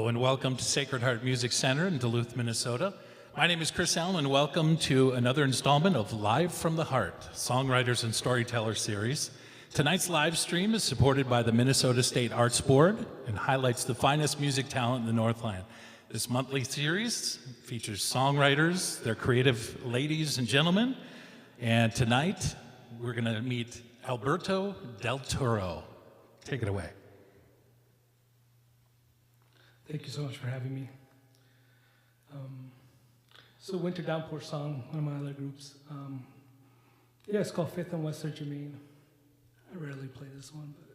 Hello and welcome to Sacred Heart Music Center in Duluth, Minnesota. My name is Chris Allen and welcome to another installment of Live from the Heart, Songwriters and Storytellers series. Tonight's live stream is supported by the Minnesota State Arts Board and highlights the finest music talent in the Northland. This monthly series features songwriters, their creative ladies and gentlemen, and tonight we're going to meet Alberto del Toro. Take it away. Thank you so much for having me. So Winter Downpour song, one of my other groups. Yeah, it's called Fifth and Western Germain. I rarely play this one, but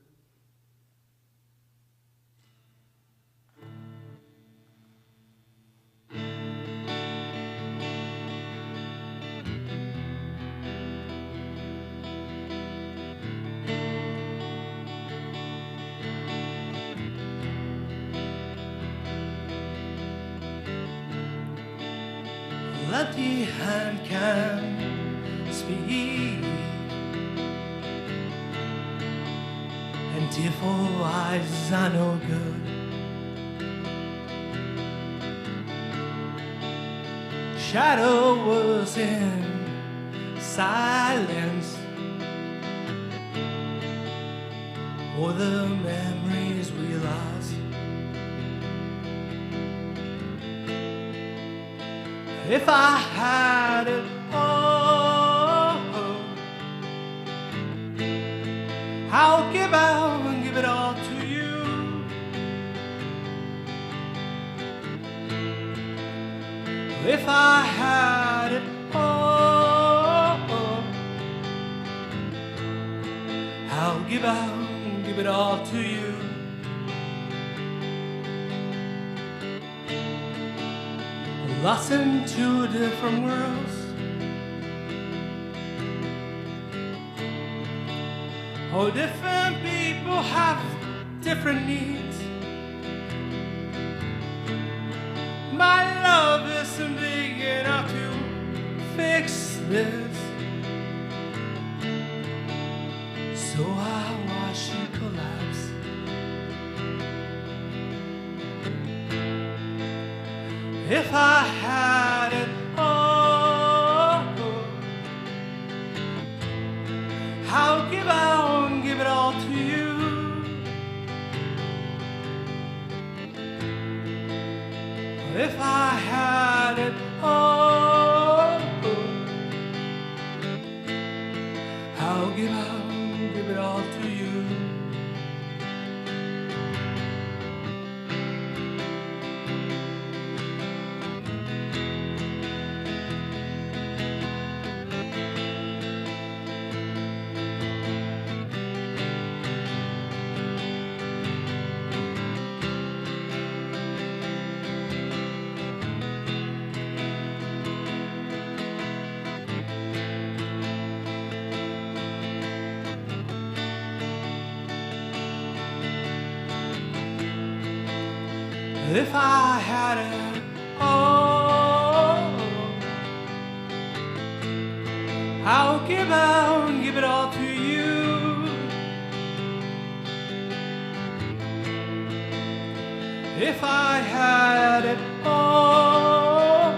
empty hand can speak, and tearful eyes are no good. Shadow was in silence, or the memories we lost. If I had it all, I'll give out and give it all to you. If I had it all, I'll give out and give it all to you. Lost in two different worlds, oh, different people have different needs. My love isn't big enough to fix this, so I watch you collapse. If I had it all, I'll give out and give it all to you. If I had it all, I'll give out and give it all to you. If I had it all, I'll give out and give it all to you. If I had it all,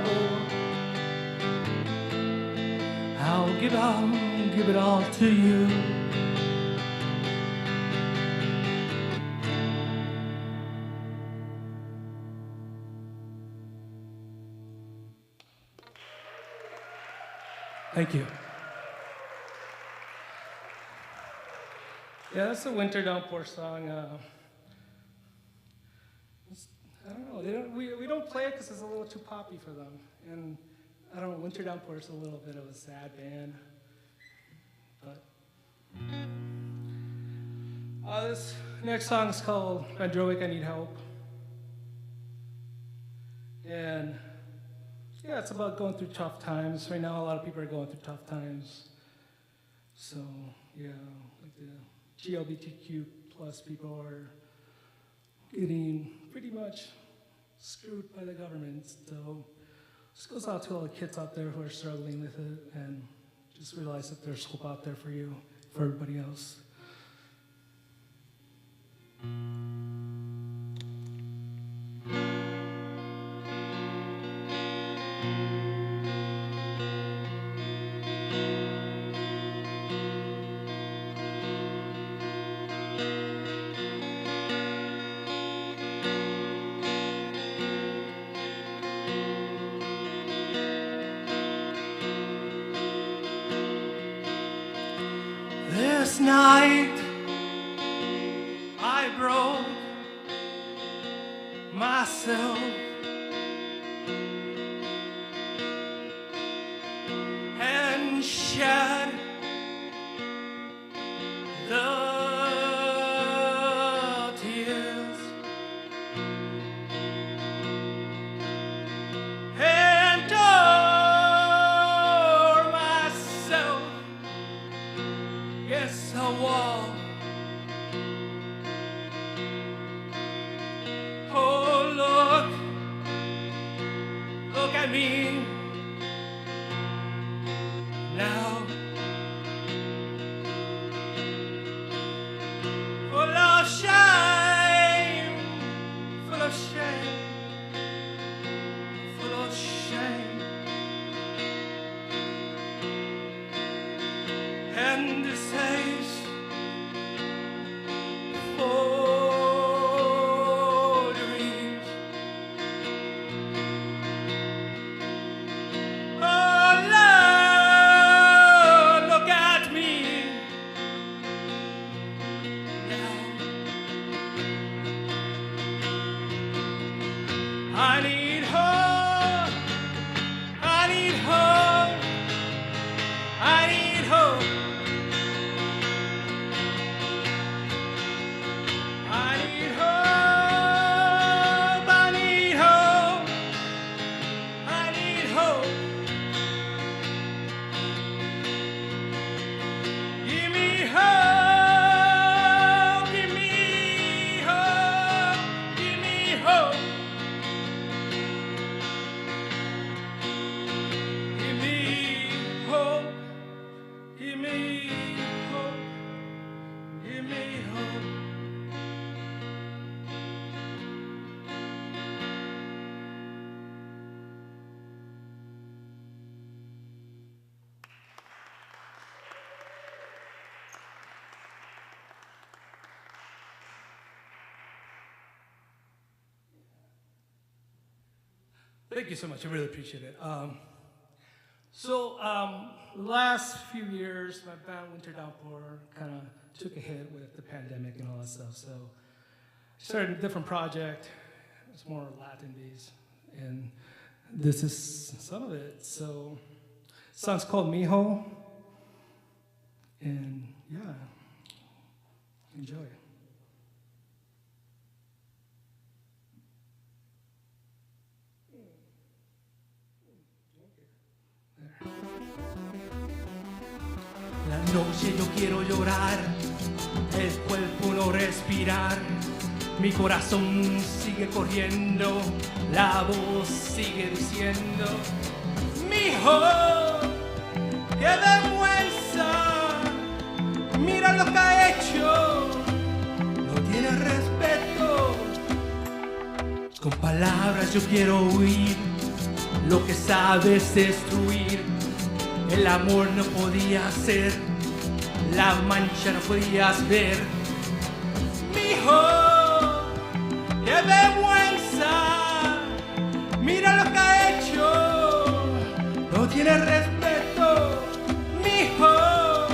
I'll give out and give it all to you. Thank you. Yeah, that's a Winter Downpour song. I don't know. We don't play it because it's a little too poppy for them. And I don't know. Winter Downpour is a little bit of a sad band. But this next song is called Vandrovec, I Need Help. And yeah, it's about going through tough times. Right now, a lot of people are going through tough times. So, yeah, like the GLBTQ plus people are getting pretty much screwed by the government. So, this goes out to all the kids out there who are struggling with it, and just realize that there's hope out there for you, for everybody else. Last night I broke myself and shed the tears and tore myself against a wall. Oh, look at me now, full of shame, full of shame, full of shame, and this says for dreams. Oh Lord, look at me now. I need hope. I need hope. I need hope. I need hope. I need hope. I need hope. Give me hope. Give me hope. Give me hope. Give me hope. Give me hope. Give me hope. Thank you so much. I really appreciate it. Last few years, my band Winter Downpour kind of took a hit with the pandemic and all that stuff. So I started a different project. It's more Latin based, and this is some of it. So, the song's called Mijo, and yeah, enjoy. La noche yo quiero llorar, el cuerpo no respirar, mi corazón sigue corriendo, la voz sigue diciendo, mijo, qué vergüenza, mira lo que ha hecho, no tiene respeto, con palabras yo quiero huir, lo que sabes destruir. El amor no podía ser, la mancha no podías ver. Mijo, qué vergüenza, mira lo que ha hecho, no tiene respeto. Mijo,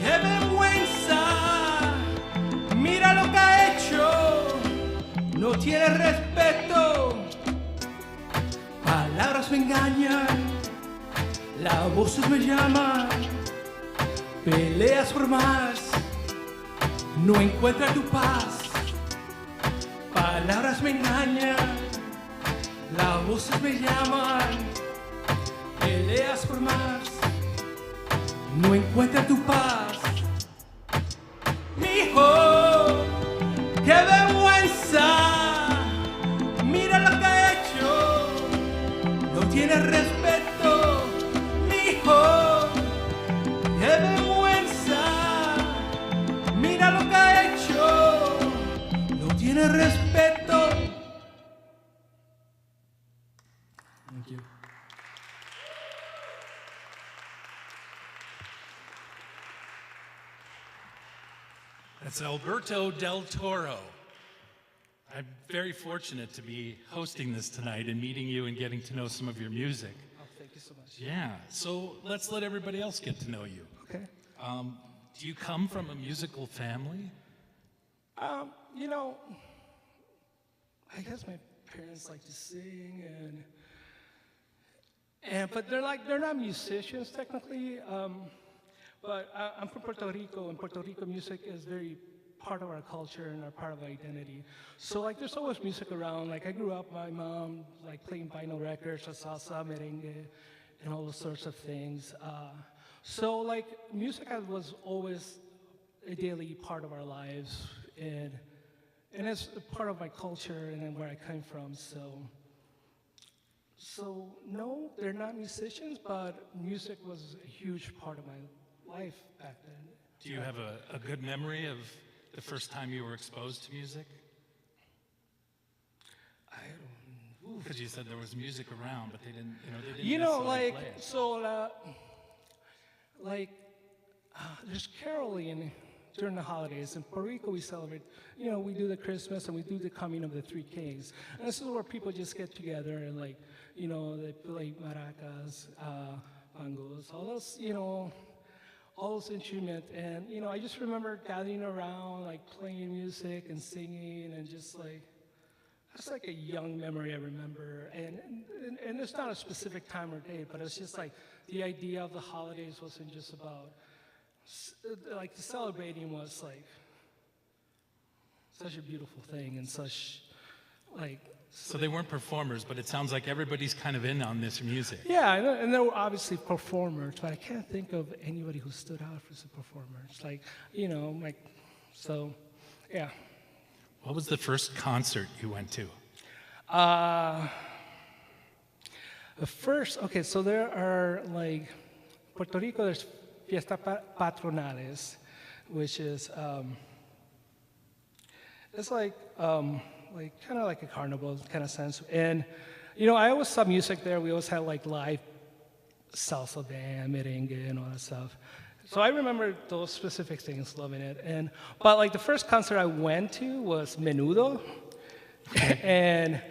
qué vergüenza, mira lo que ha hecho, no tiene respeto. Palabras me engañan. Las voces me llaman, peleas por más, no encuentras tu paz. Palabras me engañan, las voces me llaman, peleas por más, no encuentras tu paz. Mijo, qué vergüenza, mira lo que ha hecho, no tiene respeto. ¡Qué vergüenza! Mira lo que ha hecho, no tiene respeto. Thank you. That's Alberto del Toro. I'm very fortunate to be hosting this tonight and meeting you and getting to know some of your music. Oh, thank you so much. Yeah, so let's let everybody else get to know you. Okay. Do you come from a musical family? You know, I guess my parents like to sing, but they're not musicians technically. But I'm from Puerto Rico, and Puerto Rico music is very part of our culture and our part of our identity. So like, there's always music around. Like, I grew up, my mom like playing vinyl records, salsa, merengue, and all those sorts of things. So like, music was always a daily part of our lives, and it's a part of my culture and where I come from. So no, they're not musicians, but music was a huge part of my life back then. Do you have a good memory of the first time you were exposed to music? I don't. Because you said there was music around, but they didn't Like, necessarily play it. so, there's caroling during the holidays. In Puerto Rico, we celebrate, we do the Christmas and we do the coming of the Three Kings. And this is where people just get together and, like, they play maracas, bongos, all those instruments. And, I just remember gathering around, like, playing music and singing and just, like, that's like a young memory I remember. And it's not a specific time or date, but it's just like the idea of the holidays wasn't just about, like, the celebrating was like such a beautiful thing and such, like. So they weren't performers, but it sounds like everybody's kind of in on this music. Yeah, and there were obviously performers, but I can't think of anybody who stood out as a performer. It's like, so, yeah. What was the first concert you went to? So there are, like, Puerto Rico, there's fiestas patronales, which is, it's like kind of like a carnival kind of sense. And, I always saw music there. We always had, like, live salsa band, merengue, and all that stuff. So I remember those specific things, loving it. But like, the first concert I went to was Menudo, and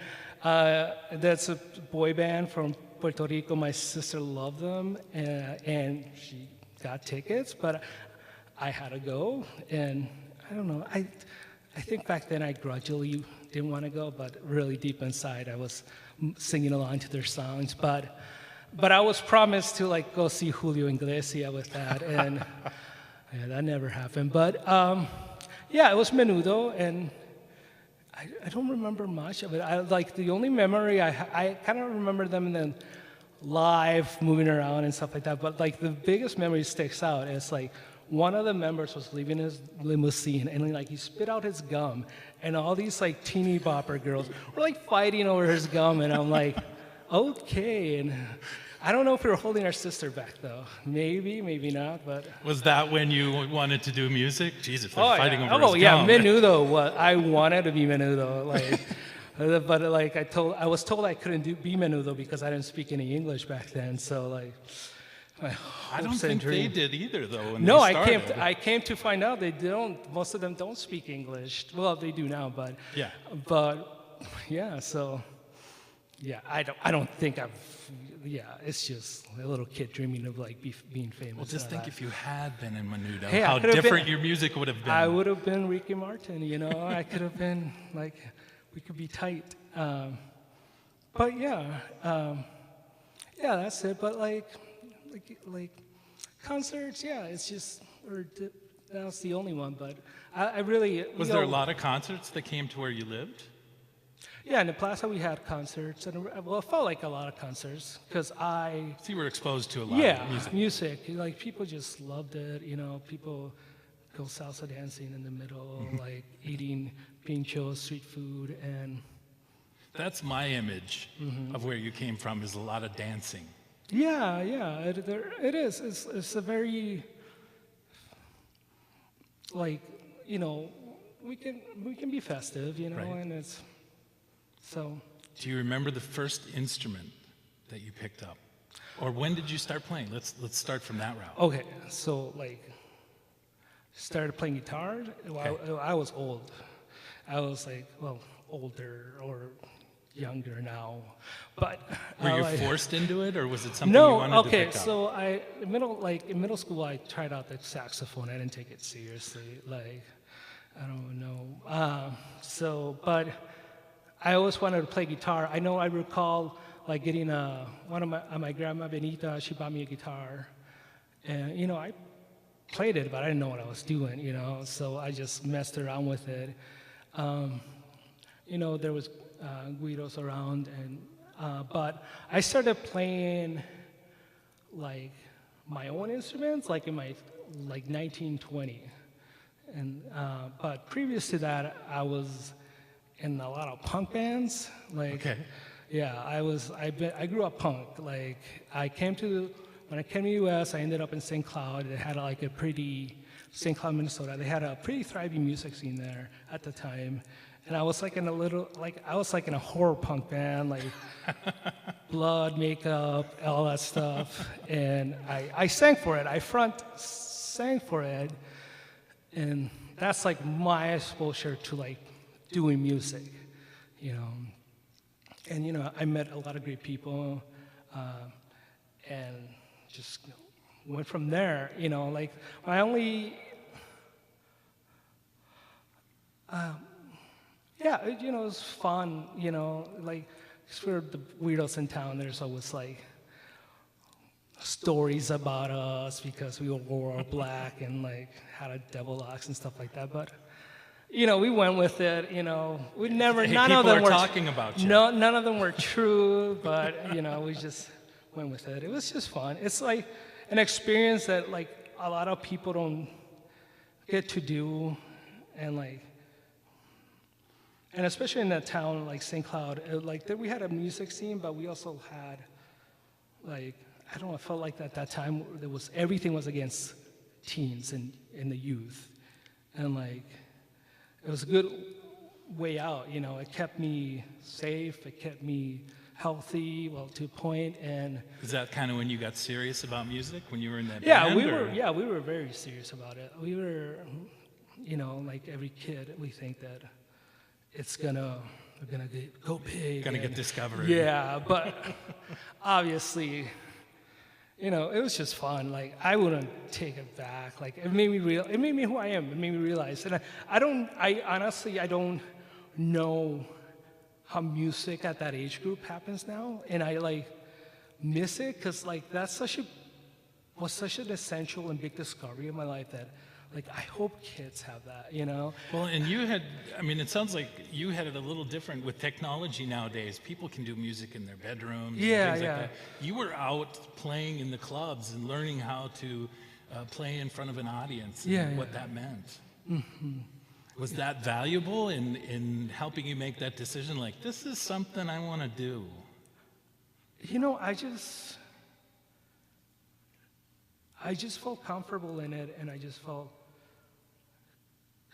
that's a boy band from Puerto Rico. My sister loved them, and she got tickets, but I had to go. And I don't know. I think back then I grudgingly didn't want to go, but really deep inside I was singing along to their songs. But I was promised to, like, go see Julio Iglesias with that, and yeah, that never happened. But it was Menudo, and I don't remember much of it. The only memory I kind of remember them and then live moving around and stuff like that. But like, the biggest memory sticks out is, like, one of the members was leaving his limousine, and, like, he spit out his gum, and all these, like, teeny bopper girls were, like, fighting over his gum, and I'm like, okay. And I don't know if we were holding our sister back, though. Maybe, maybe not, but. Was that when you wanted to do music? Jesus, they're fighting over his gum. Menudo. I wanted to be Menudo, like, but like, I was told I couldn't be Menudo because I didn't speak any English back then. So, like, I don't think they did either, though. When no, they started. I came to find out they don't. Most of them don't speak English. Well, they do now, but yeah. But yeah, so. Yeah, I don't think it's just a little kid dreaming of, like, being famous. Well, just think if you had been in Menudo, hey, how different your music would have been. I would have been Ricky Martin, I could have been, like, we could be tight. But that's it. But like concerts, it's just, that was the only one. But I really. Was there a lot of concerts that came to where you lived? Yeah, in the plaza we had concerts, and it felt like a lot of concerts because So you were exposed to a lot of music. Like, people just loved it. People go salsa dancing in the middle, like eating pinchos, street food, and. That's my image of where you came from, is a lot of dancing. Yeah, it is. It's a very, like, we can be festive, Right. and it's. So. Do you remember the first instrument that you picked up? Or when did you start playing? Let's start from that route. Okay, so, like, started playing guitar. Okay. I was old. I was, like, older, or younger now. But Were you like, forced into it, or was it something you wanted to pick up? so in middle school, I tried out the saxophone. I didn't take it seriously. Like, I don't know. But I always wanted to play guitar. I recall like getting my grandma Benita. She bought me a guitar, and I played it, but I didn't know what I was doing. So I just messed around with it. There was Guidos around, but I started playing like my own instruments like in my 1920, but previous to that I was in a lot of punk bands. Okay. Yeah, I grew up punk. Like when I came to the U.S., I ended up in St. Cloud. It had like St. Cloud, Minnesota. They had a pretty thriving music scene there at the time. And I was like in a horror punk band, like blood, makeup, all that stuff. And I sang for it. I sang for it. And that's like my exposure to like doing music, And, I met a lot of great people and just went from there, like my only, it was fun, like, because we're the weirdos in town, there's always, like, stories about us because we wore all black and, like, had a devil locks and stuff like that, but, we went with it, we never, Hey, none of them people were are talking about you. No, none of them were true, but, we just went with it. It was just fun. It's, like, an experience that, like, a lot of people don't get to do, and especially in that town like St. Cloud, we had a music scene, but we also had, like, I don't know, I felt like at that time everything was against teens and the youth, and like, it was a good way out. It kept me safe, it kept me healthy, to a point, and. Is that kind of when you got serious about music, when you were in that Yeah, band? we were very serious about it. We were, like every kid, we think that we're gonna go big. Gonna get discovered. Yeah, but obviously, it was just fun. Like, I wouldn't take it back. Like, it made me who I am. It made me realize. And I honestly don't know how music at that age group happens now. And I, like, miss it because, like, was such an essential and big discovery of my life that, like, I hope kids have that, Well, and it sounds like you had it a little different with technology nowadays. People can do music in their bedrooms. Yeah, and things yeah. Like that. You were out playing in the clubs and learning how to play in front of an audience and what that meant. Mm-hmm. Was that valuable in helping you make that decision? Like, this is something I want to do. I just felt comfortable in it, and I just felt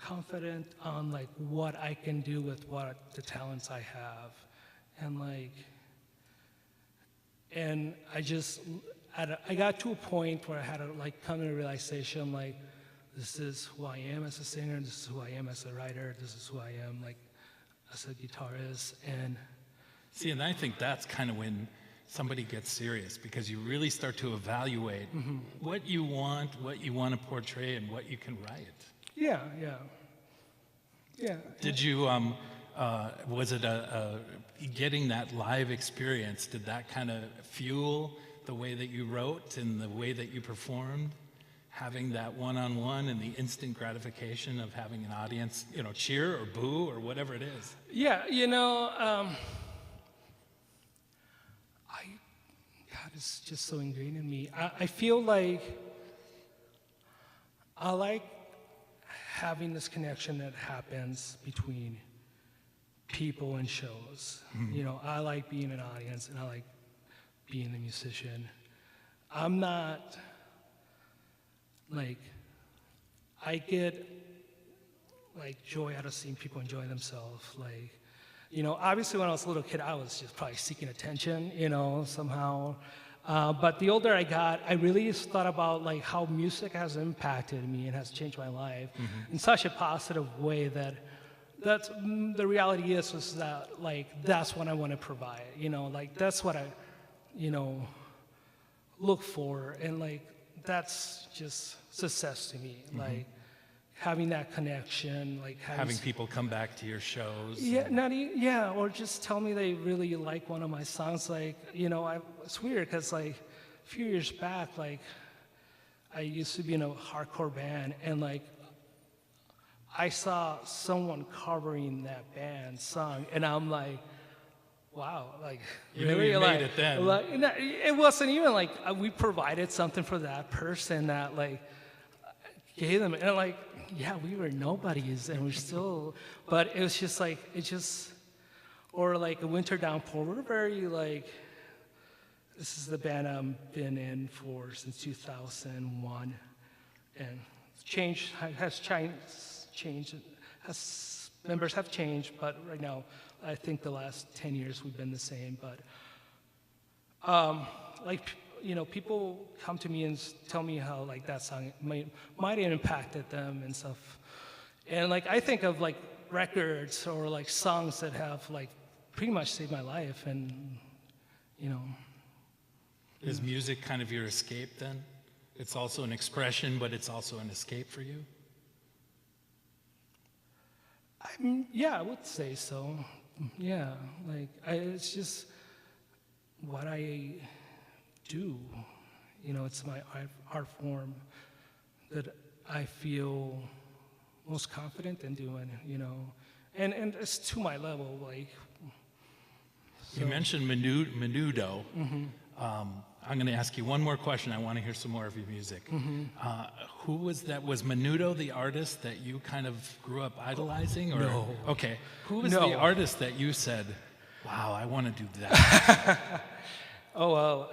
confident on like what I can do with what the talents I have, and I got to a point where I had to like come to a realization like, this is who I am as a singer, this is who I am as a writer, this is who I am like as a guitarist, and see, and I think that's kind of when somebody gets serious, because you really start to evaluate what you want to portray, and what you can write. Yeah. Did you, was it getting that live experience, did that kind of fuel the way that you wrote and the way that you performed? Having that one-on-one and the instant gratification of having an audience, cheer or boo or whatever it is? Yeah, God, it's just so ingrained in me. I feel like I like having this connection that happens between people and shows. Mm-hmm. I like being an audience, and I like being a musician. I'm not, like, I get, like, joy out of seeing people enjoy themselves. Like, obviously when I was a little kid, I was just probably seeking attention, somehow. But the older I got, I really thought about like how music has impacted me and has changed my life in such a positive way that, that's the reality is that like that's what I want to provide. You know, like that's what I, you know, look for, and like that's just success to me. Like having that connection, like Having people come back to your shows. yeah, yeah, or just tell me they really like one of my songs. Like, you know, it's weird because like a few years back, like I used to be in a hardcore band, and like I saw someone covering that band's song, and I'm like, wow, like You knew really, you like, made it then. like, no, it wasn't even like we provided something for that person that like gave them, and like, yeah, we were nobodies, and we're still, but it was just like, it just, or like A Winter Downpour, we're very like, this is the band I've been in for since 2001, and members have changed, but right now, I think the last 10 years we've been the same, but like, you know, people come to me and tell me how like that song might have impacted them and stuff. And like I think of like records or like songs that have like pretty much saved my life, and you know. Is music kind of your escape then? It's also an expression, but it's also an escape for you? Yeah, I would say so. Yeah, like it's just what I do. You know, it's my art form that I feel most confident in doing, you know, and it's to my level, like. You mentioned Menudo. I'm going to ask you one more question. I want to hear some more of your music. Who was that? Was Menudo the artist that you kind of grew up idolizing? Or? No. Okay. Who was No. the artist that you said, wow, I want to do that? Oh, well,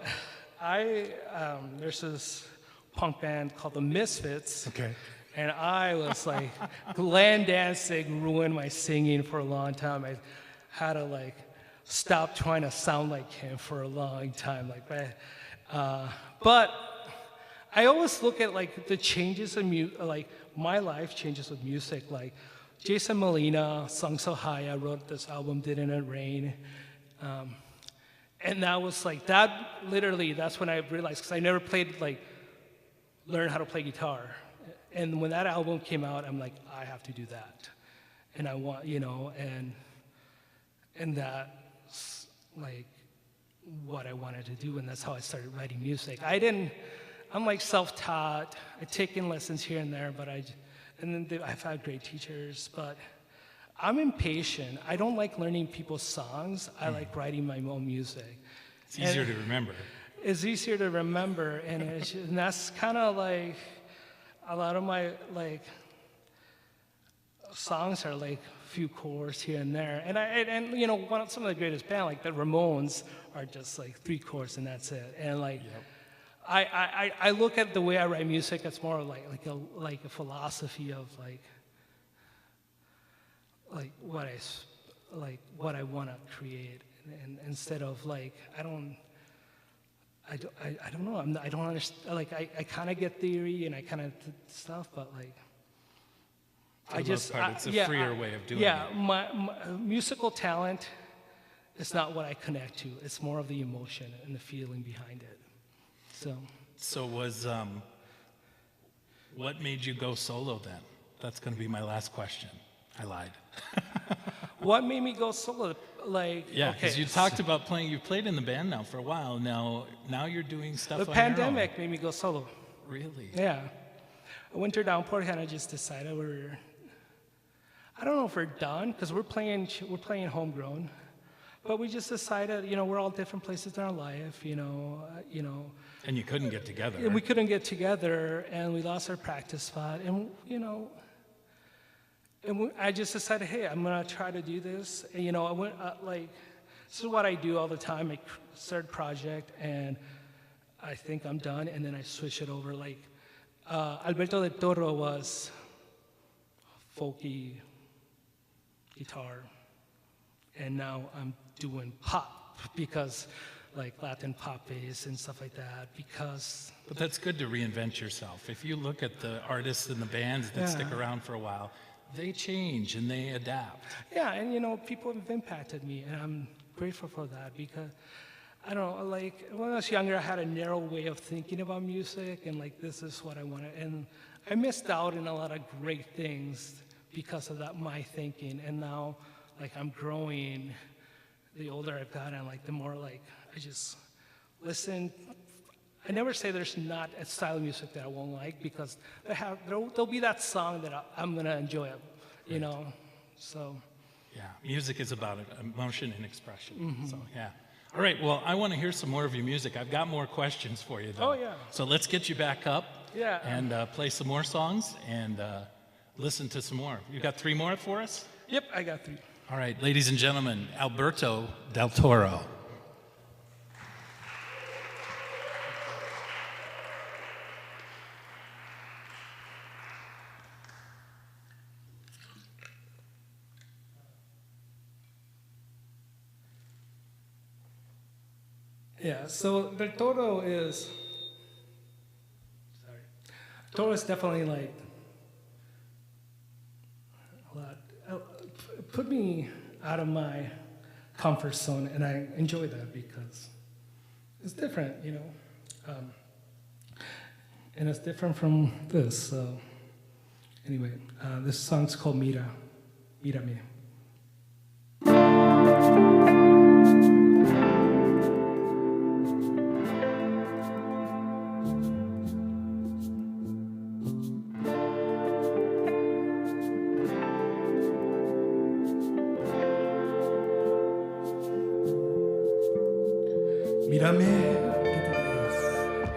there's this punk band called the Misfits. Okay. And I was like, Glenn Danzig ruined my singing for a long time. I had to like stop trying to sound like him for a long time. Like, but I always look at like the changes in like my life changes with music. Like Jason Molina, Sung So High, I wrote this album, Didn't It Rain? And that was like, literally, that's when I realized, because I never learned how to play guitar. And when that album came out, I'm like, I have to do that. And I want, you know, and that's like what I wanted to do, and that's how I started writing music. I'm like self-taught. I've taken lessons here and there, but I've had great teachers, but I'm impatient. I don't like learning people's songs. I like writing my own music. It's easier to remember. It's easier to remember, and that's kind of like a lot of my like songs are like a few chords here and there, and you know, some of the greatest band like the Ramones are just like 3 chords and that's it, and like. Yep. I look at the way I write music. It's more like a philosophy of like what I want to create, and instead of like I don't know. I don't understand. Like I kind of get theory and I kind of stuff, but like For the most part, it's a freer way of doing it. Yeah, my musical talent is not what I connect to. It's more of the emotion and the feeling behind it. So was what made you go solo then? That's going to be my last question. I lied. What made me go solo? Like, Yeah, because okay, you talked about playing. You played in the band now for a while. Now you're doing stuff. The on pandemic your own. made me go solo. Really? Yeah, A Winter Downpour kind of just decided I don't know if we're done because we're playing homegrown, but we just decided, you know, we're all different places in our life, you know. And you couldn't get together. And we couldn't get together, and we lost our practice spot, and you know. I just decided, hey, I'm gonna try to do this. And, you know, I went this is what I do all the time. I start a project, and I think I'm done, and then I switch it over. Like Alberto del Toro was folky guitar, and now I'm doing pop because like Latin pop bass and stuff like that because. But that's good to reinvent yourself. If you look at the artists and the bands that stick around for a while, they change and they adapt. Yeah, and you know, people have impacted me, and I'm grateful for that because I don't know, like when I was younger, I had a narrow way of thinking about music, and like this is what I wanted, and I missed out on a lot of great things because of that my thinking. And now, like I'm growing. The older I've gotten, like the more like I just listen. I never say there's not a style of music that I won't like because there'll be that song that I'm gonna enjoy, you know. So. Yeah, music is about emotion and expression. So yeah. All right. Well, I want to hear some more of your music. I've got more questions for you, though. Oh yeah. So let's get you back up. Yeah. And play some more songs and listen to some more. You got 3 more for us? Yep, I got 3. All right, ladies and gentlemen, Alberto del Toro. Yeah, so Del Toro is definitely like a lot. Put me out of my comfort zone, and I enjoy that because it's different, you know. And it's different from this. So anyway, this song's called Mirame. Mírame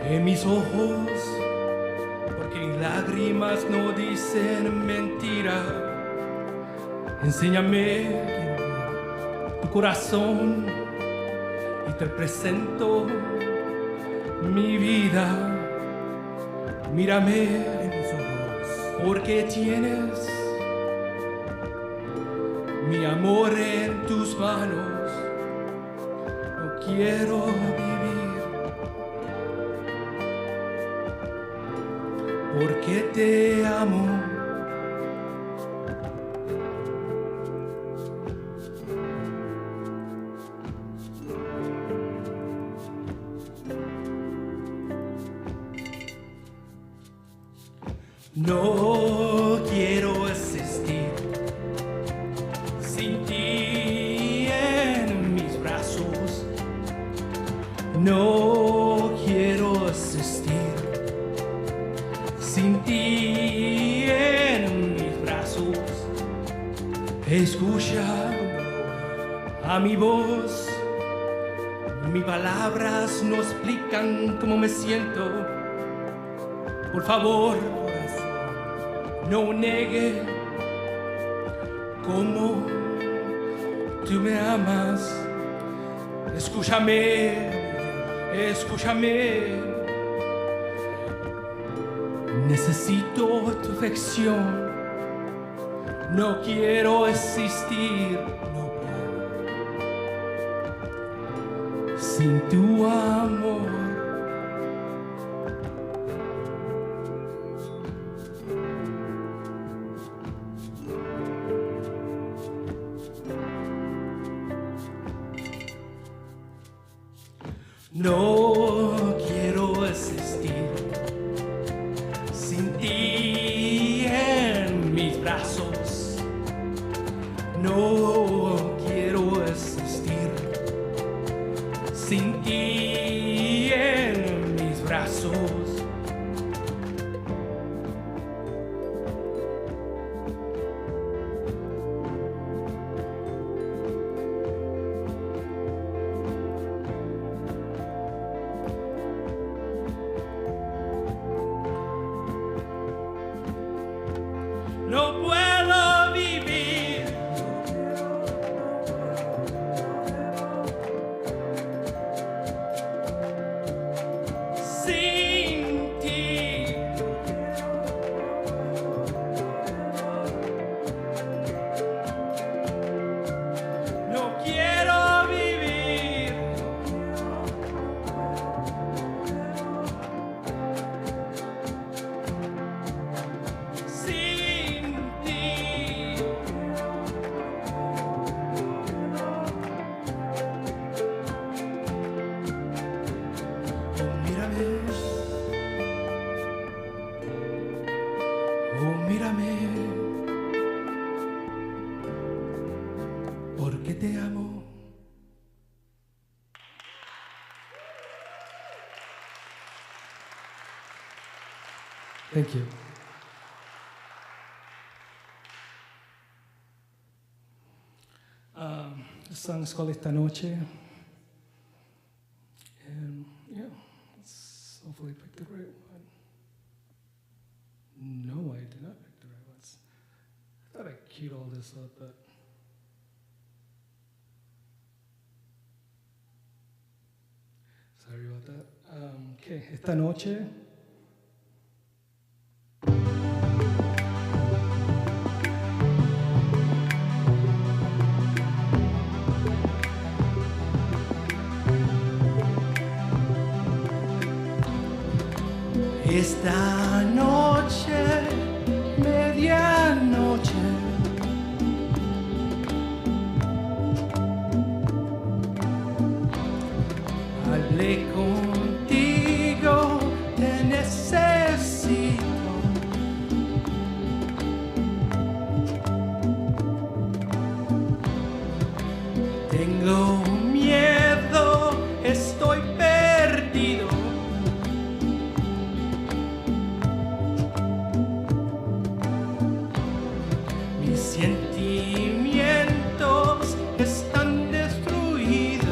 en mis ojos, porque mis lágrimas no dicen mentira. Enséñame tu corazón y te presento mi vida. Mírame en mis ojos, porque tienes mi amor en tus manos. Quiero vivir porque te amo. No quiero existir sin ti en mis brazos. No quiero existir sin ti en mis brazos. Escucha a mi voz, mis palabras no explican cómo me siento. Por favor, no niegue cómo tú me amas. Escúchame. Escúchame, necesito tu afección, no quiero existir, no puedo, sin tu amor. No quiero existir sin ti en mis brazos. No quiero existir sin ti en mis brazos. No puedo vivir sin ti. No quiero vivir sin ti. Oh, mírame, porque te amo. Thank you. The song is called Esta Noche. And yeah, let's hopefully pick the right one. No, I did not pick the right ones. I thought I queued all this up, but. Sorry about that. Okay, Esta Noche. Esta noche, medianoche, hablé contigo, te necesito. Tengo miedo, estoy perdido. Mis sentimientos están destruidos.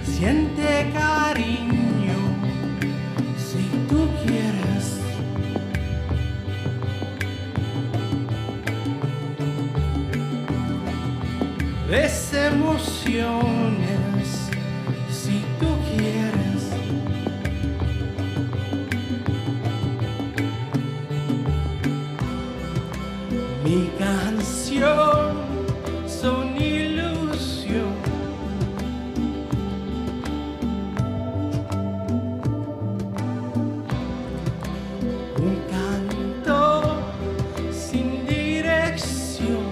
Siente cariño si tú quieres. Ves emociones si tú quieres. Mi canción son ilusión. Un canto sin dirección.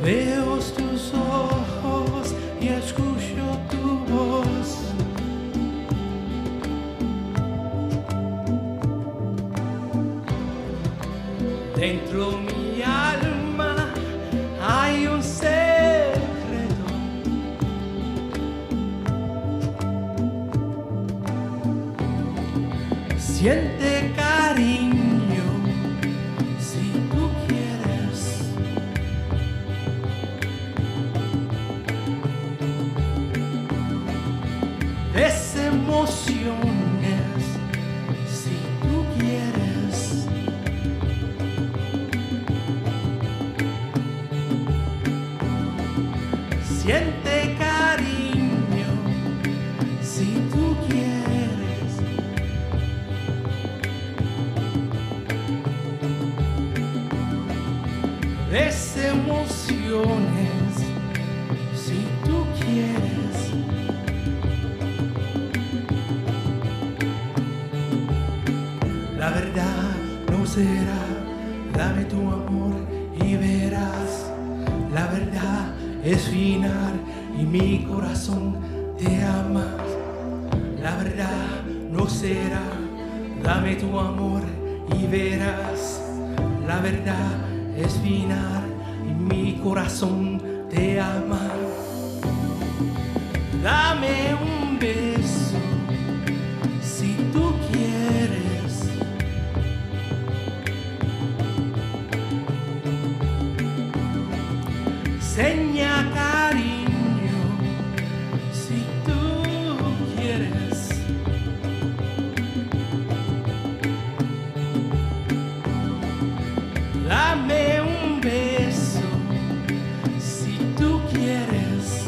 Veo tus ojos y escucho tu voz. Dentro mi alma hay un secreto. Siente cariño si tú quieres. Ves emociones si tú quieres. Siente cariño si tú quieres. Ves emociones si tú quieres. La verdad no será, dame tu amor y verás. La verdad es final y mi corazón te ama. La verdad no será, dame tu amor y verás. La verdad es final y mi corazón te ama. Dame un beso si tú quieres. Seña cariño si tú quieres. Dame un beso si tú quieres.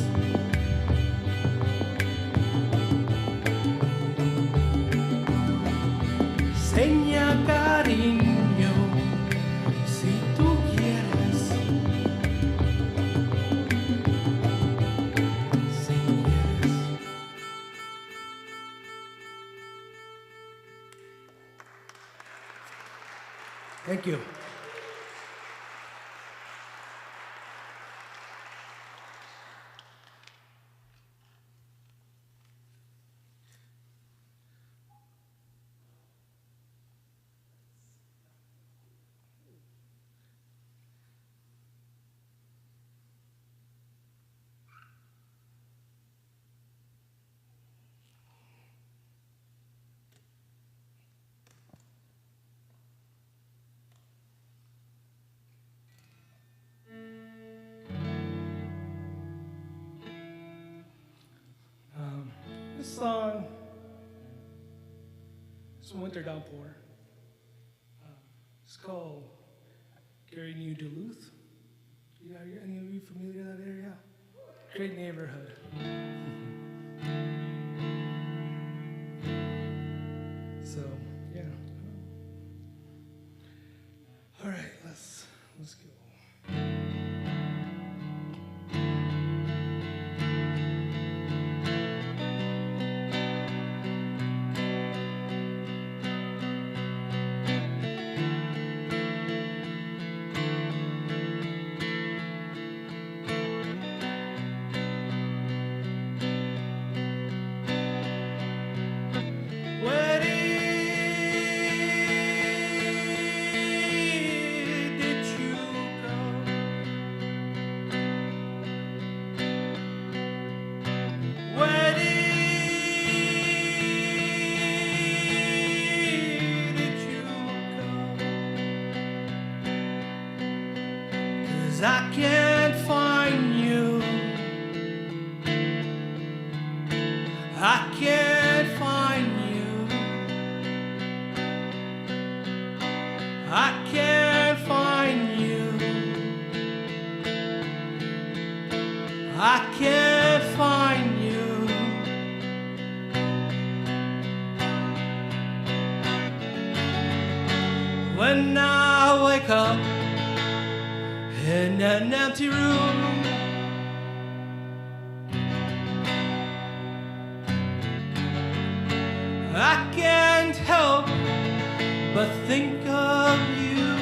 Seña cariño si tú quieres. Si quieres. Thank you. song is A Winter Downpour. It's called Gary New Duluth. Are any of you familiar with that area? Great neighborhood. So, yeah. All right, let's go. I can't find you. I can't find you. I can't find you. I can't find you. When I wake up in an empty room, I can't help but think of you.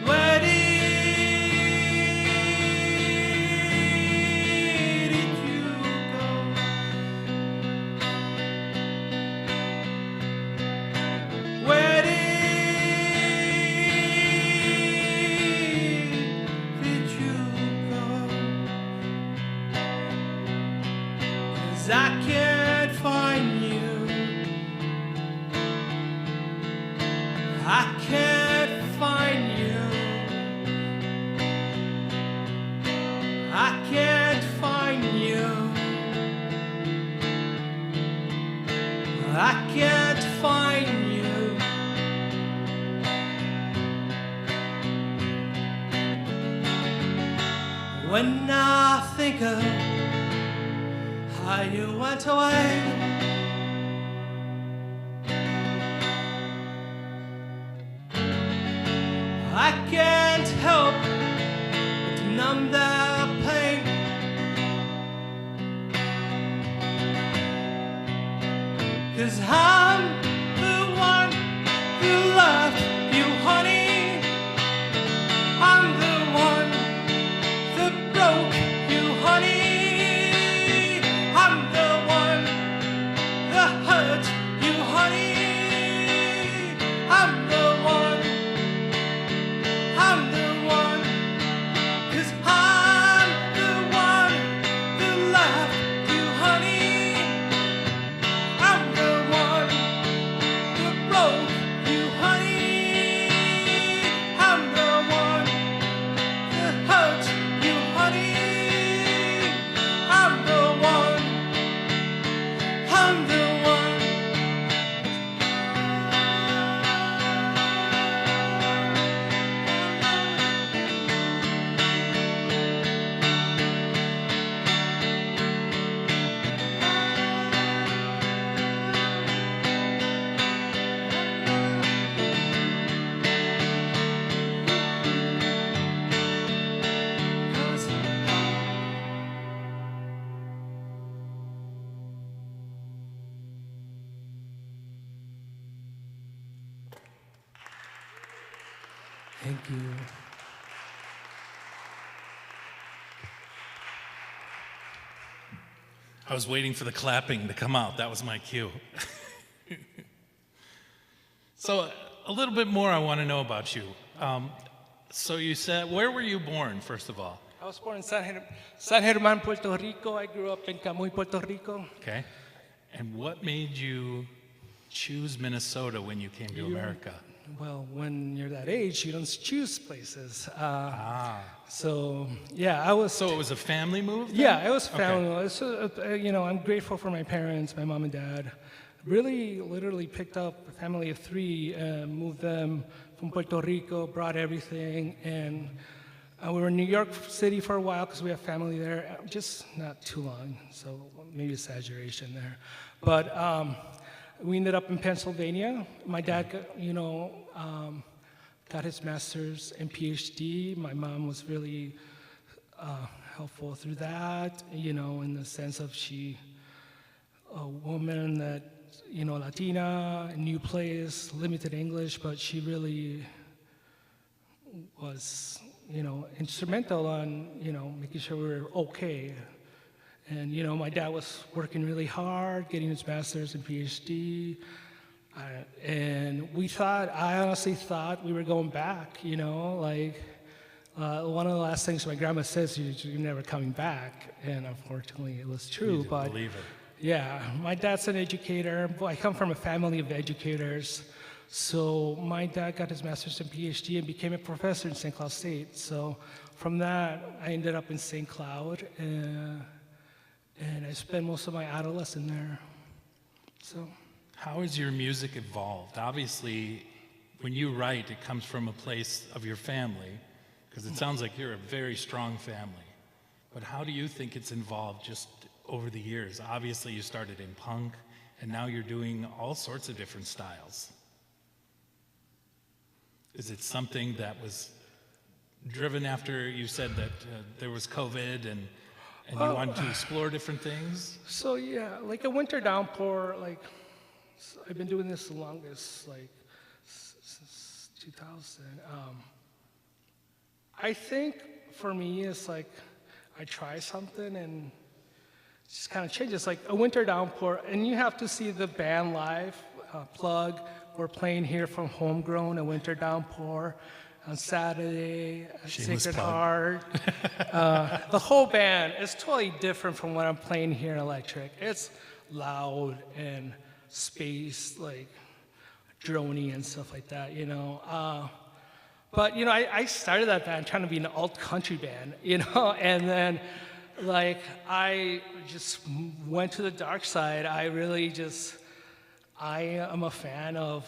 Where did you go? Where did you go? 'Cause I can't find you. I can't find you. I can't find you. I can't find you. When I think of how you went away, I can't help but to numb the pain. 'Cause I'm the one who loved you, honey. I'm the one that broke you, honey. I'm the one that hurt you, honey. I'm the one. I'm the one. 'Cause I'm the one that loved you, honey. I'm the one that broke you, honey. I'm the one that hurt you, honey. I'm the one. I'm the one. Thank you. I was waiting for the clapping to come out. That was my cue. So, a little bit more I want to know about you. So you said, where were you born, first of all? I was born in San Germain, Puerto Rico. I grew up in Camuy, Puerto Rico. Okay. And what made you choose Minnesota when you came to America? well, when you're that age, you don't choose places. So yeah, I was. So it was a family move then? Yeah, it was family. Okay. So, I'm grateful for my parents, my mom and dad. Really, literally picked up a family of 3 and moved them from Puerto Rico, brought everything, and we were in New York City for a while because we have family there, just not too long, so maybe exaggeration there. But we ended up in Pennsylvania. My dad, got his master's and PhD. My mom was really helpful through that, in the sense of a woman that, Latina, new place, limited English, but she really was, instrumental on, making sure we were okay. And, my dad was working really hard, getting his master's and PhD. And I honestly thought we were going back, one of the last things my grandma says is you're never coming back. And unfortunately, it was true. You didn't but believe it. yeah, my dad's an educator. I come from a family of educators. So my dad got his master's and PhD and became a professor in St. Cloud State. So from that, I ended up in St. Cloud, and I spent most of my adolescence there. So. How has your music evolved? Obviously, when you write, it comes from a place of your family, because it sounds like you're a very strong family. But how do you think it's evolved just over the years? Obviously, you started in punk, and now you're doing all sorts of different styles. Is it something that was driven after you said that there was COVID and you wanted to explore different things? So yeah, like A Winter Downpour, I've been doing this the longest, since 2000. I think for me, it's I try something and it just kind of changes. Like A Winter Downpour, and you have to see the band live. Plug, we're playing here from Homegrown, A Winter Downpour, on Saturday, at Shameless Sacred plug. Heart. The whole band is totally different from what I'm playing here in Electric. It's loud and space, droney and stuff like that, But, I started that band trying to be an alt country band, and then, I just went to the dark side. I am a fan of,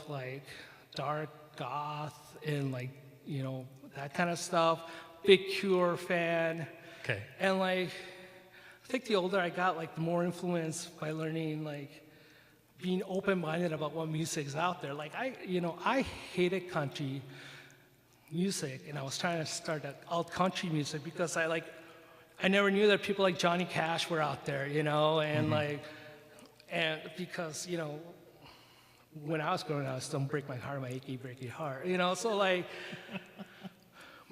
dark goth and, that kind of stuff. Big Cure fan. Okay. And, I think the older I got, the more influenced by learning, being open-minded about what music is out there. I hated country music, and I was trying to start that alt country music because I never knew that people like Johnny Cash were out there, and and because when I was growing up, "Don't break my heart, my achy breaky heart," so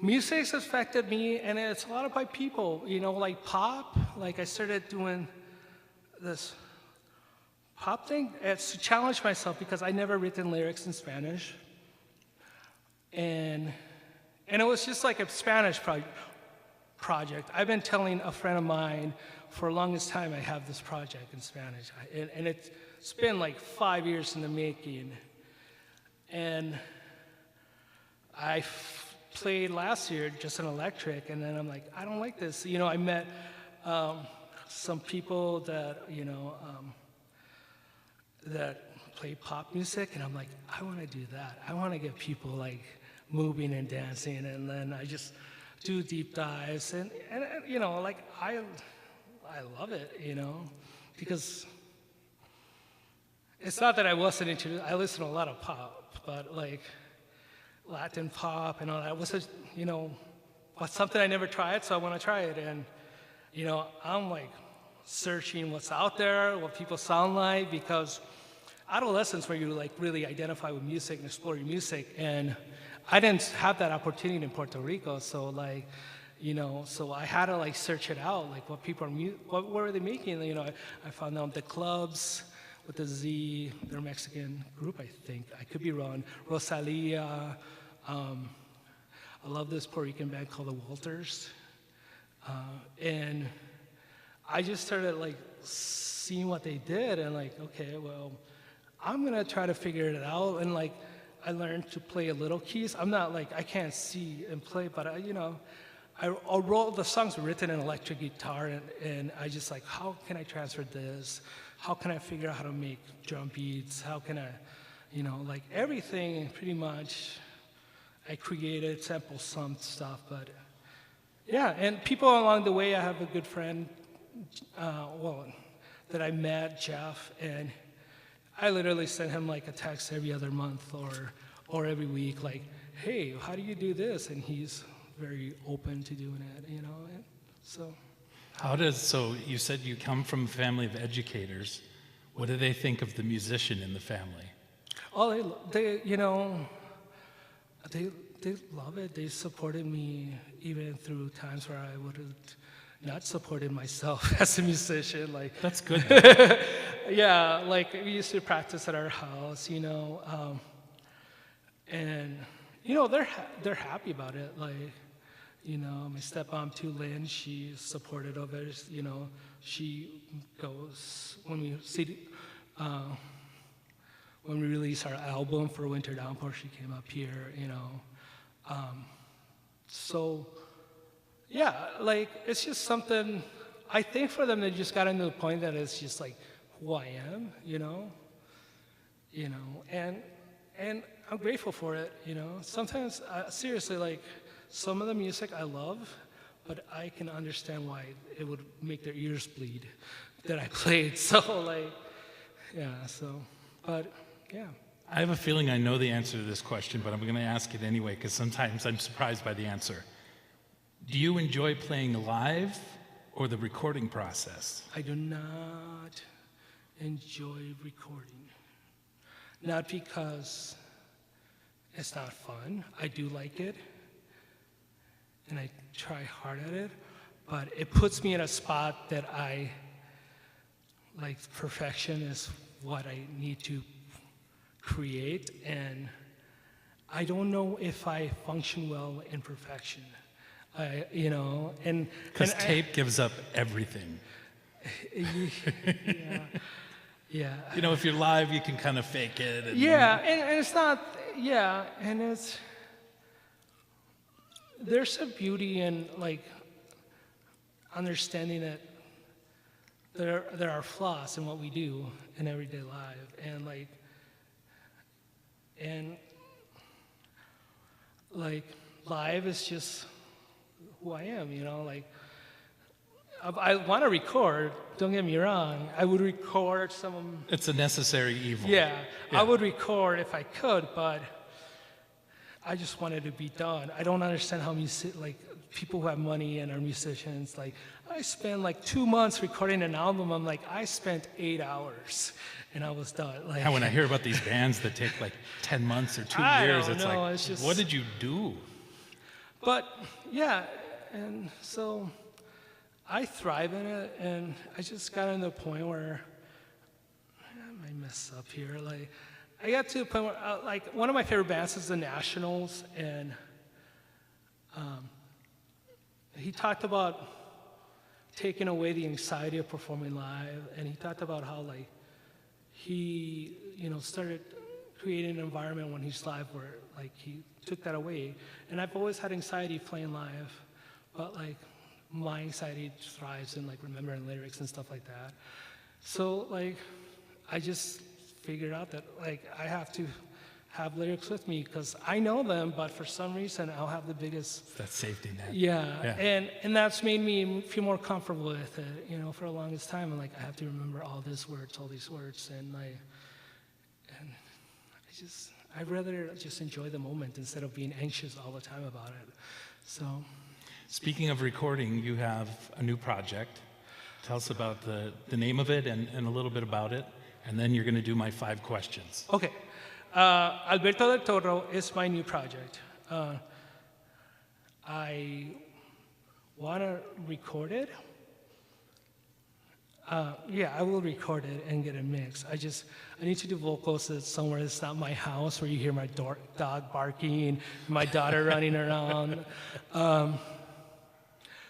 music's affected me, and it's a lot of by people, pop. I started doing this pop thing. It's to challenge myself because I never written lyrics in Spanish, and it was just a Spanish project. I've been telling a friend of mine for the longest time I have this project in Spanish, and it's been 5 years in the making. And I played last year just an Electric, and then I'm I don't like this. I met some people that that play pop music, and I'm I want to do that. I want to get people moving and dancing, and then I just do deep dives, and I love it, because it's not that I wasn't into. I listen to a lot of pop, but Latin pop and all that was was something I never tried, so I want to try it, and I'm searching what's out there, what people sound like, because adolescence where you really identify with music and explore your music, and I didn't have that opportunity in Puerto Rico, so so I had to search it out, what people are, what were they making, I found out the clubs with the Z, they're a Mexican group, I think, I could be wrong, Rosalia, I love this Puerto Rican band called the Walters, and I just started seeing what they did, and okay, well, I'm gonna try to figure it out, and I learned to play a little keys. I'm not like, I can't see and play, but I'll roll the songs written in electric guitar, and I just like, how can I transfer this? How can I figure out how to make drum beats? How can I, like everything pretty much I created, sampled some stuff, but yeah, and people along the way, I have a good friend, that I met, Jeff, and I literally send him like a text every other month or every week, like, hey, how do you do this? And he's very open to doing it, and so. So you said you come from a family of educators. What do they think of the musician in the family? Oh, they love it. They supported me even through times where I would have not supported myself as a musician. Like That's good. yeah, like we used to practice at our house, and they're happy about it. Like, my stepmom too, Lynn, she's supportive of it. She goes when we released our album for Winter Downpour, she came up here. So yeah, like it's just something. I think for them, they just got into the point that it's just like who I am, and I'm grateful for it. Sometimes seriously, like some of the music I love, but I can understand why it would make their ears bleed that I played. So like, yeah. So, but yeah. I have a feeling I know the answer to this question, but I'm going to ask it anyway because sometimes I'm surprised by the answer. Do you enjoy playing live or the recording process? I do not enjoy recording. Not because it's not fun. I do like it, and I try hard at it, but it puts me in a spot that I like. Perfection is what I need to create, and I don't know if I function well in perfection. Because tape gives up everything. Yeah. If you're live, you can kind of fake it. And And it's not. Yeah, and there's a beauty in like understanding that there are flaws in what we do in everyday life, and live is just who I am, like I want to record, don't get me wrong, I would record some. It's a necessary evil. Yeah, I would record if I could, but I just wanted to be done. I don't understand how people who have money and are musicians, like I spent like 2 months recording an album. I'm like, I spent 8 hours and I was done. Like, when I hear about these bands that take like 10 months or 2 years, it's like, it's just, what did you do? But yeah, and so I thrive in it, and I just got to the point where I might mess up here. Like, I got to the point where, one of my favorite bands is the Nationals, and he talked about taking away the anxiety of performing live, and he talked about how he started creating an environment when he's live where he took that away. And I've always had anxiety playing live, but my anxiety thrives in remembering lyrics and stuff like that. So I just figured out that I have to have lyrics with me because I know them, but for some reason I'll have the biggest. That safety net. Yeah. And that's made me feel more comfortable with it. For the longest time, I'm I have to remember all these words, and I'd rather just enjoy the moment instead of being anxious all the time about it. So. Speaking of recording, you have a new project. Tell us about the name of it and a little bit about it, and then you're going to do my 5 questions. Okay. Alberto del Toro is my new project. I want to record it. I will record it and get it mixed. I need to do vocals somewhere that's not my house where you hear my dog barking, my daughter running around.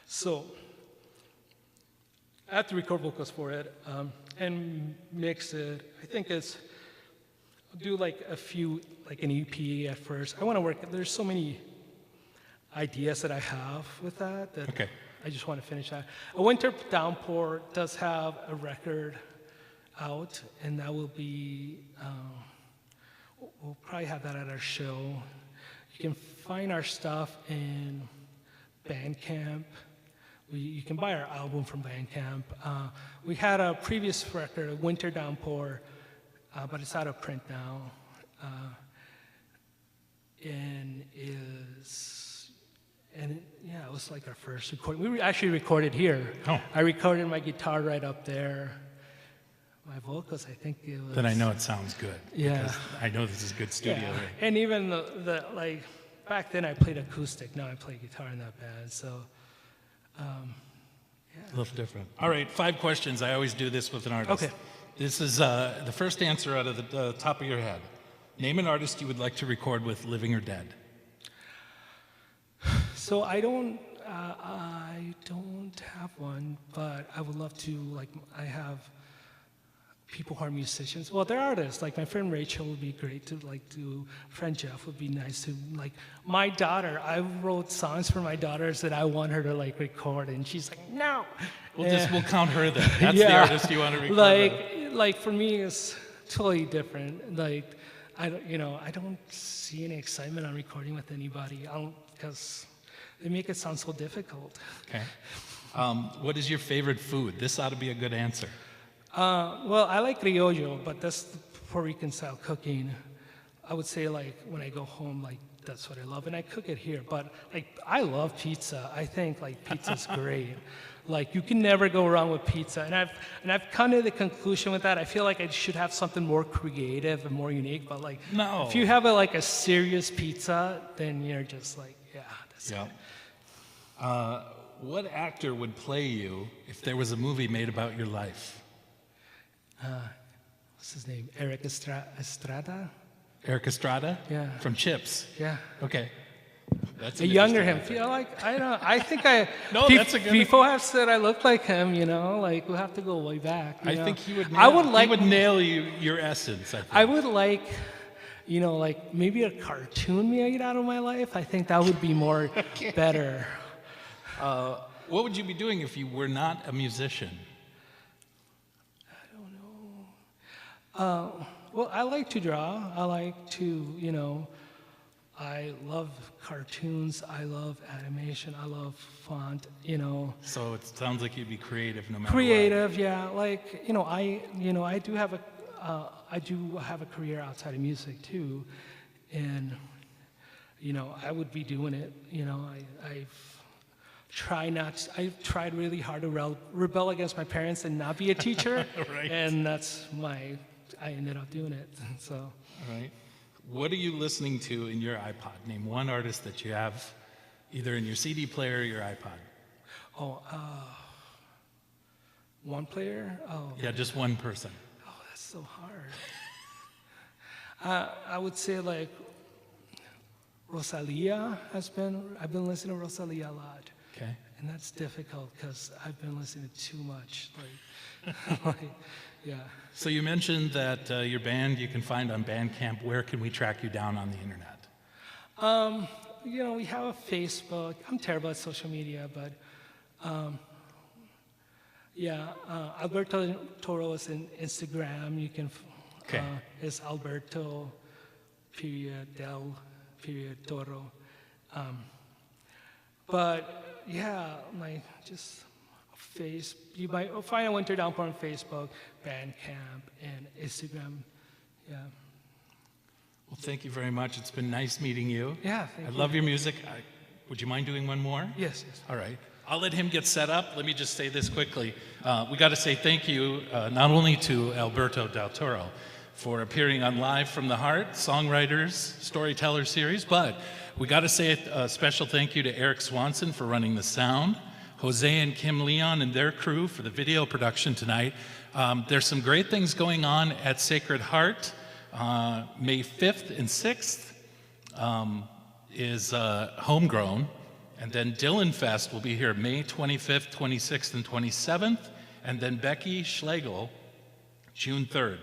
So I have to record vocals for it and mix it. I think it's do like a few, like an EP at first. I want to work, there's so many ideas that I have with that Okay. I just want to finish that. A Winter Downpour does have a record out, and that will be, we'll probably have that at our show. You can find our stuff in Bandcamp. You can buy our album from Bandcamp. We had a previous record, A Winter Downpour, but it's out of print now. It was like our first recording. We actually recorded here. Oh. I recorded my guitar right up there. My vocals, I think it was. Then I know it sounds good. Yeah. Because I know this is good studio. Yeah. Right? And even the like back then I played acoustic. Now I play guitar in that band. So. A little different. All right, 5 questions. I always do this with an artist. Okay. This is the first answer out of the top of your head. Name an artist you would like to record with, living or dead. So I don't have one, but I would love to. Like I have people who are musicians. Well, they're artists. Like my friend Rachel would be great to like do. Friend Jeff would be nice to like. My daughter, I wrote songs for my daughters that I want her to like record, and she's like, no. We'll count her then. That's the artist you want to record with. Like for me, it's totally different. Like I don't see any excitement on recording with anybody. Because they make it sound so difficult. Okay. What is your favorite food? This ought to be a good answer. Well, I like criollo, but that's the Puerto Rican style cooking. I would say like when I go home, like that's what I love, and I cook it here. But like I love pizza. I think like pizza's great. Like you can never go wrong with pizza, and I've come to the conclusion with that. I feel like I should have something more creative and more unique. But like, No. if you have a serious pizza, then you're just like, yeah, that's Yeah. it. What actor would play you if there was a movie made about your life? What's his name? Eric Estrada? Eric Estrada? Yeah. From Chips? Yeah. Okay. That's A an younger interesting him. answer. Feel like I think I. No, that's a good- People have said I look like him. Like we have to go way back. I think he would. I would like. He would nail your essence. I think. I would like, like maybe a cartoon made out of my life. I think that would be more better. What would you be doing if you were not a musician? Well, I like to draw. I like to, I love cartoons. I love animation. I love font. So it sounds like you'd be creative no matter Creative, yeah. Like I do have a career outside of music too, and I would be doing it. I've tried really hard to rebel against my parents and not be a teacher, Right. and I ended up doing it. So. All right. What are you listening to in your iPod? Name one artist that you have, either in your CD player or your iPod. Oh, one player? Oh. Yeah, just one person. Oh, that's so hard. I would say like Rosalia I've been listening to Rosalia a lot. Okay. And that's difficult because I've been listening to too much. Yeah. So you mentioned that your band you can find on Bandcamp. Where can we track you down on the internet? We have a Facebook. I'm terrible at social media, but Alberto del Toro is in Instagram. You can. Okay. It's Alberto del Toro. But yeah, just you might find A Winter Downpour on Facebook, Bandcamp, and Instagram. Yeah. Well, thank you very much. It's been nice meeting you. Yeah, thank I you. love your music. Would you mind doing one more? Yes. All right. I'll let him get set up. Let me just say this quickly. We got to say thank you not only to Alberto del Toro for appearing on Live from the Heart, Songwriters, Storytellers series, but we got to say a special thank you to Eric Swanson for running the sound, Jose and Kim Leon and their crew for the video production tonight. There's some great things going on at Sacred Heart. May 5th and 6th is Homegrown. And then Dylan Fest will be here May 25th, 26th, and 27th. And then Becky Schlegel, June 3rd.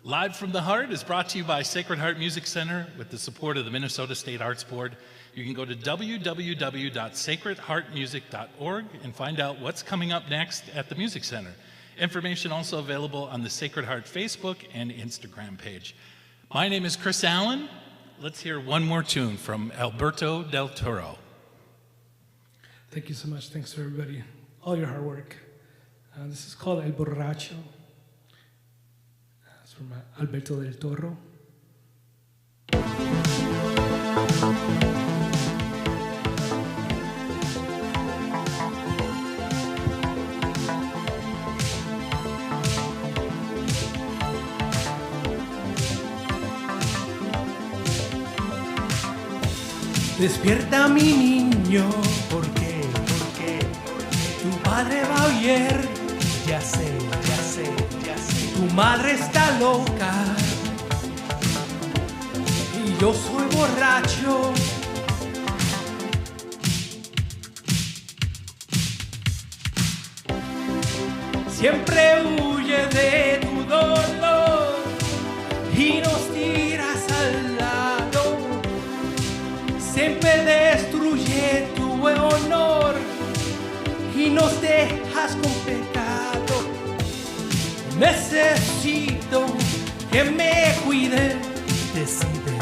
Live from the Heart is brought to you by Sacred Heart Music Center with the support of the Minnesota State Arts Board. You can go to www.sacredheartmusic.org and find out what's coming up next at the Music Center. Information also available on the Sacred Heart Facebook and Instagram page. My name is Chris Allen. Let's hear one more tune from Alberto del Toro. Thank you so much. Thanks to everybody, all your hard work. This is called El Borracho. It's from Alberto del Toro. Despierta mi niño, ¿por qué? Tu padre va a oír, ya sé. Tu madre está loca y yo soy borracho. Siempre huye de tu dolor y nos tiras al lado. Siempre destruye tu honor y nos dejas con pecado. Necesito que me cuide. Decide.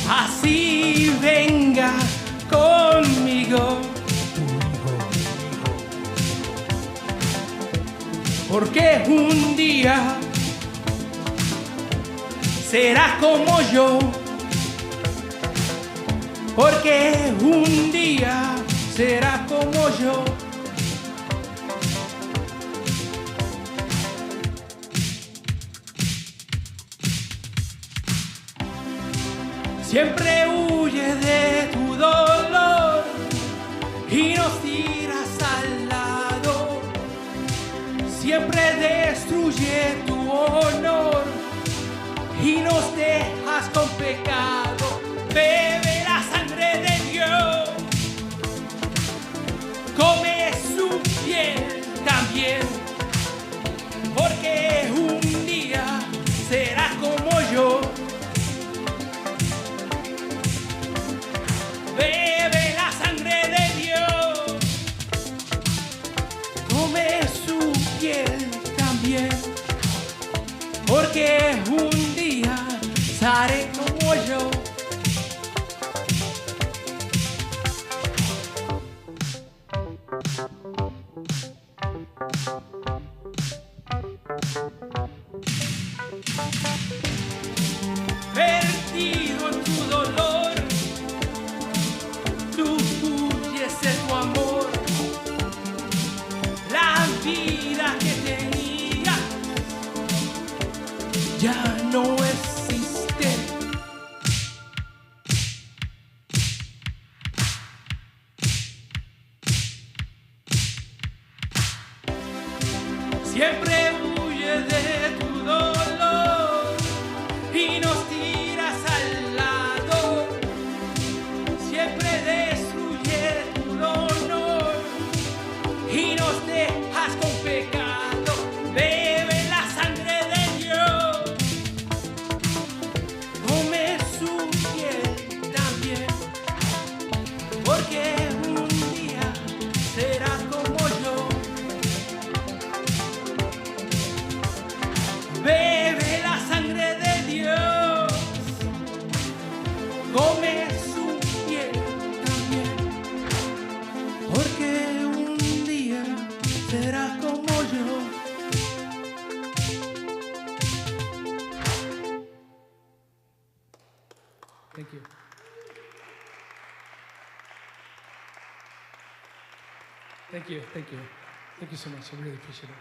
Así venga conmigo. Porque un día será como yo, porque un día será como yo. Siempre huye de tu dolor y nos tiras al lado. Siempre destruye tu honor y nos dejas con pecado. Bebe la sangre de Dios, come su piel también, porque un día serás como yo. Bebe la sangre de Dios, come su piel también, porque un día seré como yo. Perdido en tu dolor, tú huyes de tu amor. La vida que tenía ya no existe. Siempre huye de tu dolor y nos tiras al lado. Siempre destruye tu honor y nos dejas con pecado. Bebe la sangre de Dios, come su piel también, porque un día serás como yo. Bebe la sangre de Dios, come su piel también, porque un día serás como yo. Thank you. Thank you so much. I really appreciate it.